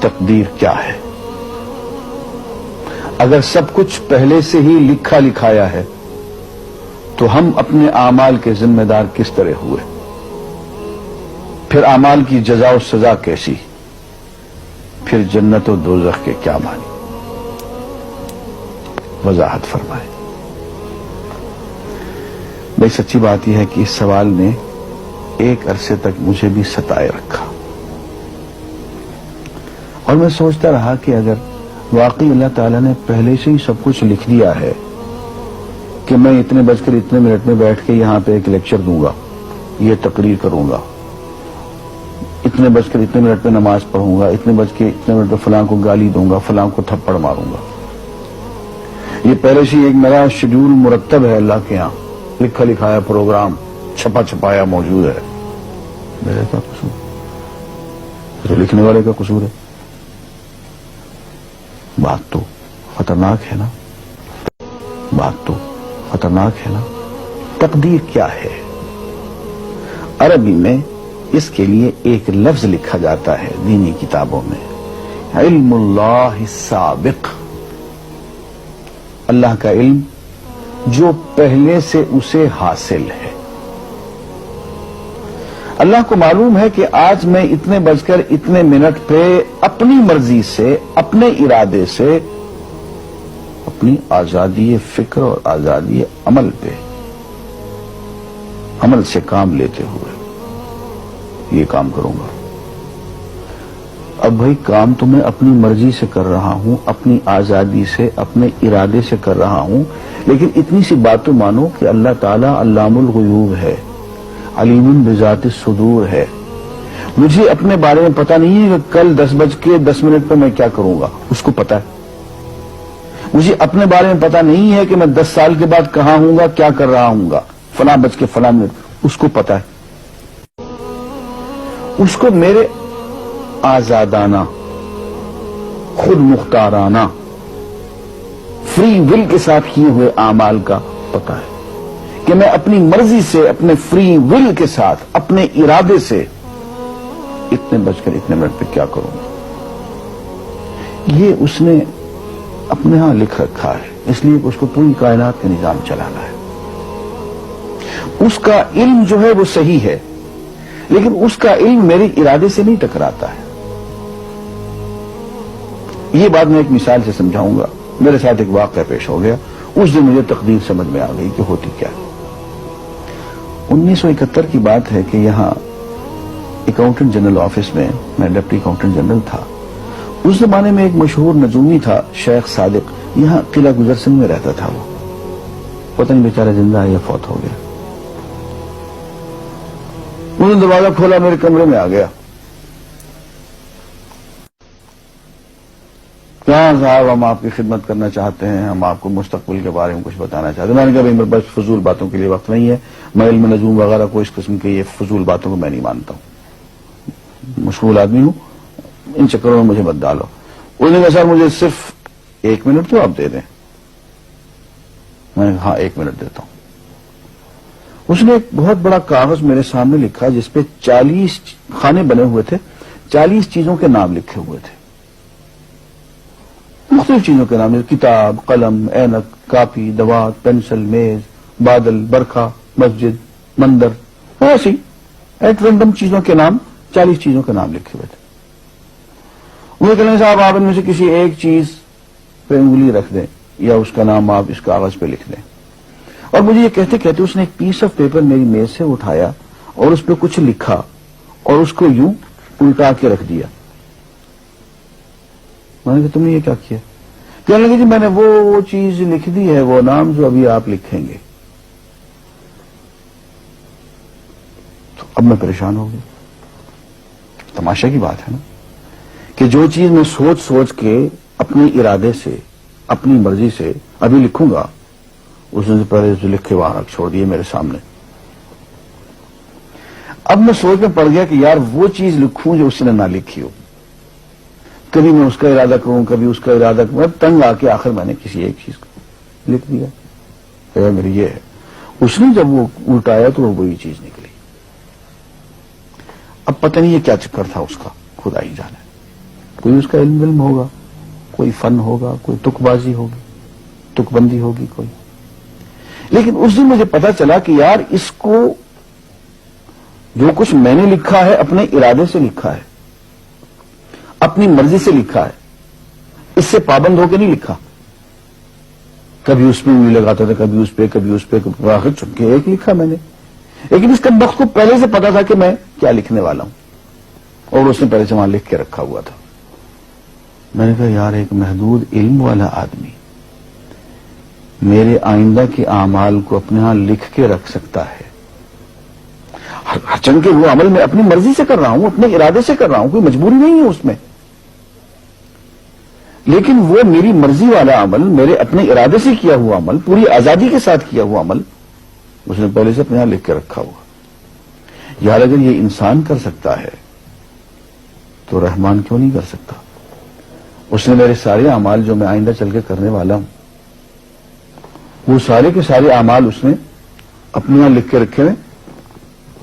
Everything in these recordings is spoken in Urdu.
تقدیر کیا ہے؟ اگر سب کچھ پہلے سے ہی لکھا لکھایا ہے تو ہم اپنے اعمال کے ذمہ دار کس طرح ہوئے؟ پھر اعمال کی جزا و سزا کیسی؟ پھر جنت و دوزخ کے کیا معنی؟ وضاحت فرمائے۔ بھئی سچی بات یہ ہے کہ اس سوال نے ایک عرصے تک مجھے بھی ستائے رکھا، اور میں سوچتا رہا کہ اگر واقعی اللہ تعالیٰ نے پہلے سے ہی سب کچھ لکھ دیا ہے کہ میں اتنے بج کر اتنے منٹ میں بیٹھ کے یہاں پہ ایک لیکچر دوں گا، یہ تقریر کروں گا، اتنے بج کر اتنے منٹ میں نماز پڑھوں گا، اتنے بج کے اتنے منٹ میں فلاں کو گالی دوں گا، فلاں کو تھپڑ ماروں گا، یہ پہلے سے ایک میرا شیڈول مرتب ہے اللہ کے ہاں، لکھا لکھایا پروگرام چھپا چھپایا موجود ہے، میرے کا قصور؟ تو لکھنے والے کا قصور ہے۔ بات تو خطرناک ہے نا، بات تو خطرناک ہے نا۔ تقدیر کیا ہے؟ عربی میں اس کے لیے ایک لفظ لکھا جاتا ہے دینی کتابوں میں، علم اللہ السابق، اللہ کا علم جو پہلے سے اسے حاصل ہے۔ اللہ کو معلوم ہے کہ آج میں اتنے بج کر اتنے منٹ پہ اپنی مرضی سے، اپنے ارادے سے، اپنی آزادی فکر اور آزادی عمل پہ، عمل سے کام لیتے ہوئے یہ کام کروں گا۔ اب بھائی کام تو میں اپنی مرضی سے کر رہا ہوں، اپنی آزادی سے، اپنے ارادے سے کر رہا ہوں، لیکن اتنی سی بات تو مانو کہ اللہ تعالیٰ علام الغیوب ہے، علیم بذات الصدور ہے۔ مجھے اپنے بارے میں پتہ نہیں ہے کہ کل 10:10 پہ میں کیا کروں گا، اس کو پتا ہے۔ مجھے اپنے بارے میں پتہ نہیں ہے کہ میں 10 سال کے بعد کہاں ہوں گا، کیا کر رہا ہوں گا، فلاں بج کے فلاں منٹ، اس کو پتا ہے۔ اس کو میرے آزادانہ، خود مختارانہ، فری ول کے ساتھ کیے ہوئے اعمال کا پتہ ہے کہ میں اپنی مرضی سے، اپنے فری ول کے ساتھ، اپنے ارادے سے اتنے بج کر اتنے منٹ پہ کیا کروں گا۔ یہ اس نے اپنے ہاں لکھ رکھا ہے، اس لیے کہ اس کو پوری کائنات کا نظام چلانا ہے۔ اس کا علم جو ہے وہ صحیح ہے، لیکن اس کا علم میرے ارادے سے نہیں ٹکراتا ہے۔ یہ بات میں ایک مثال سے سمجھاؤں گا۔ میرے ساتھ ایک واقعہ پیش ہو گیا، اس دن مجھے تقدیر سمجھ میں آ گئی کہ ہوتی کیا ہے۔ 1971 کی بات ہے کہ یہاں اکاؤنٹنٹ جنرل آفس میں میں ڈپٹی اکاؤنٹنٹ جنرل تھا۔ اس زمانے میں ایک مشہور نجومی تھا شیخ صادق، یہاں قلعہ گزر سنگھ میں رہتا تھا۔ وہ پتہ نہیں بیچارہ زندہ ہے یا فوت ہو گیا۔ انہوں نے دروازہ کھولا، میرے کمرے میں آ گیا۔ کیا صاحب، ہم آپ کی خدمت کرنا چاہتے ہیں، ہم آپ کو مستقبل کے بارے میں کچھ بتانا چاہتے ہیں۔ میں نے کہا میرے پاس فضول باتوں کے لیے وقت نہیں ہے، میں علم نجوم وغیرہ کو، اس قسم کے یہ فضول باتوں کو میں نہیں مانتا ہوں، مشغول آدمی ہوں، ان چکروں میں مجھے مت ڈالو۔ انہوں نے کہا سر مجھے صرف 1 منٹ تو آپ دے دیں۔ میں نے کہا ہاں 1 منٹ دیتا ہوں۔ اس نے ایک بہت بڑا کاغذ میرے سامنے لکھا جس پہ 40 خانے بنے ہوئے تھے، 40 چیزوں کے نام لکھے ہوئے تھے، مختلف چیزوں کے نام، کتاب، قلم، اینک، کاپی، دوات، پینسل، میز، بادل، برکھا، مسجد، مندر، ایسی ایٹ رینڈم چیزوں کے نام، 40 چیزوں کے نام لکھے ہوئے تھے۔ وہ کہنے صاحب آپ ان میں سے کسی ایک چیز پہ انگلی رکھ دیں یا اس کا نام آپ اس کاغذ پہ لکھ دیں۔ اور مجھے یہ کہتے کہتے اس نے ایک پیس آف پیپر میری میز سے اٹھایا اور اس پہ کچھ لکھا اور اس کو یوں الٹا کے رکھ دیا۔ میں نے کہا تم نے یہ کیا کیا؟ کہنے لگے جی میں نے وہ چیز لکھ دی ہے، وہ نام جو ابھی آپ لکھیں گے۔ تو اب میں پریشان ہو گیا۔ تماشا کی بات ہے نا کہ جو چیز میں سوچ سوچ کے اپنے ارادے سے، اپنی مرضی سے ابھی لکھوں گا، اس نے پہلے جو لکھ کے وہاں رکھ چھوڑ دیے میرے سامنے۔ اب میں سوچ میں پڑ گیا کہ یار وہ چیز لکھوں جو اس نے نہ لکھی ہو، کبھی میں اس کا ارادہ کروں، کبھی اس کا ارادہ کروں، اب تنگ آ کے آخر میں نے کسی ایک چیز کو لکھ دیا کہ میری یہ ہے۔ اس نے جب وہ الٹایا تو وہ وہی چیز نکلی۔ اب پتہ نہیں یہ کیا چکر تھا اس کا، خدا ہی جانے۔ کوئی اس کا علم ہوگا، کوئی فن ہوگا، کوئی تک بازی ہوگی، تک بندی ہوگی کوئی. لیکن اس دن مجھے پتا چلا کہ یار اس کو جو کچھ میں نے لکھا ہے اپنے ارادے سے لکھا ہے، اپنی مرضی سے لکھا ہے، اس سے پابند ہو کے نہیں لکھا. کبھی اس میں انگلی لگاتا تھا، کبھی اس پہ، کبھی اس پہ، آخر چن کے ایک لکھا میں نے. لیکن اس کمبخت کو پہلے سے پتا تھا کہ میں کیا لکھنے والا ہوں، اور اس نے پہلے سے وہاں لکھ کے رکھا ہوا تھا. میں نے کہا یار ایک محدود علم والا آدمی میرے آئندہ کے اعمال کو اپنے ہاں لکھ کے رکھ سکتا ہے. چن کے وہ عمل میں اپنی مرضی سے کر رہا ہوں، اپنے ارادے سے کر رہا ہوں، کوئی مجبوری نہیں ہے اس میں. لیکن وہ میری مرضی والا عمل، میرے اپنے ارادے سے کیا ہوا عمل، پوری آزادی کے ساتھ کیا ہوا عمل، اس نے پہلے سے اپنے یہاں لکھ کے رکھا ہوا. یار اگر یہ انسان کر سکتا ہے تو رحمان کیوں نہیں کر سکتا؟ اس نے میرے سارے اعمال جو میں آئندہ چل کے کرنے والا ہوں، وہ سارے کے سارے اعمال اس نے اپنے یہاں لکھ کے رکھے ہیں.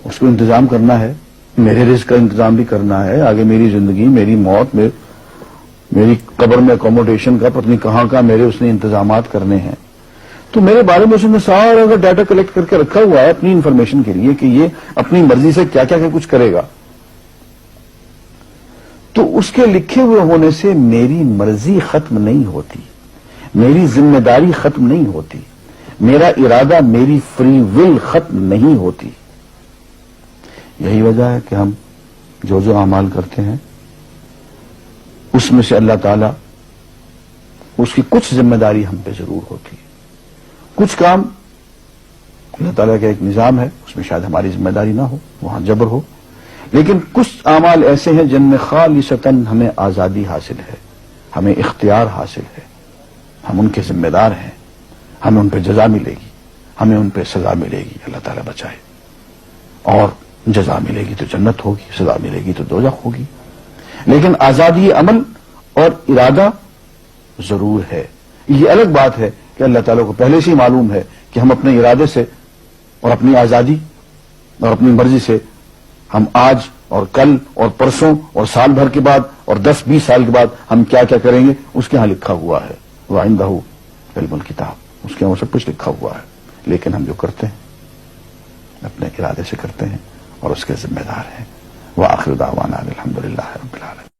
اس کو انتظام کرنا ہے، میرے رزق کا انتظام بھی کرنا ہے، آگے میری زندگی، میری موت، میری قبر میں اکوموڈیشن کا پتہ نہیں کہاں کا میرے اس نے انتظامات کرنے ہیں. تو میرے بارے میں اس نے سارا کا ڈیٹا کلیکٹ کر کے رکھا ہوا ہے اپنی انفارمیشن کے لیے کہ یہ اپنی مرضی سے کیا کیا کچھ کرے گا. تو اس کے لکھے ہوئے ہونے سے میری مرضی ختم نہیں ہوتی، میری ذمہ داری ختم نہیں ہوتی، میرا ارادہ، میری فری ول ختم نہیں ہوتی. یہی وجہ ہے کہ ہم جو اعمال کرتے ہیں اس میں سے اللہ تعالیٰ اس کی کچھ ذمہ داری ہم پہ ضرور ہوتی ہے. کچھ کام اللہ تعالیٰ کا ایک نظام ہے، اس میں شاید ہماری ذمہ داری نہ ہو، وہاں جبر ہو. لیکن کچھ اعمال ایسے ہیں جن میں خالصتاً ہمیں آزادی حاصل ہے، ہمیں اختیار حاصل ہے، ہم ان کے ذمہ دار ہیں، ہمیں ان پہ جزا ملے گی، ہمیں ان پہ سزا ملے گی، اللہ تعالیٰ بچائے. اور جزا ملے گی تو جنت ہوگی، سزا ملے گی تو دوزخ ہوگی. لیکن آزادی عمل اور ارادہ ضرور ہے. یہ الگ بات ہے کہ اللہ تعالیٰ کو پہلے سے ہی معلوم ہے کہ ہم اپنے ارادے سے اور اپنی آزادی اور اپنی مرضی سے ہم آج اور کل اور پرسوں اور سال بھر کے بعد اور 10-20 سال کے بعد ہم کیا کیا کریں گے اس کے ہاں لکھا ہوا ہے. وَعِندَهُ عِلْمُ الْكِتَابِ، اس کے ہاں سب کچھ لکھا ہوا ہے. لیکن ہم جو کرتے ہیں اپنے ارادے سے کرتے ہیں اور اس کے ذمہ دار ہیں. وآخر دعوانا الحمدللہ رب العالمین.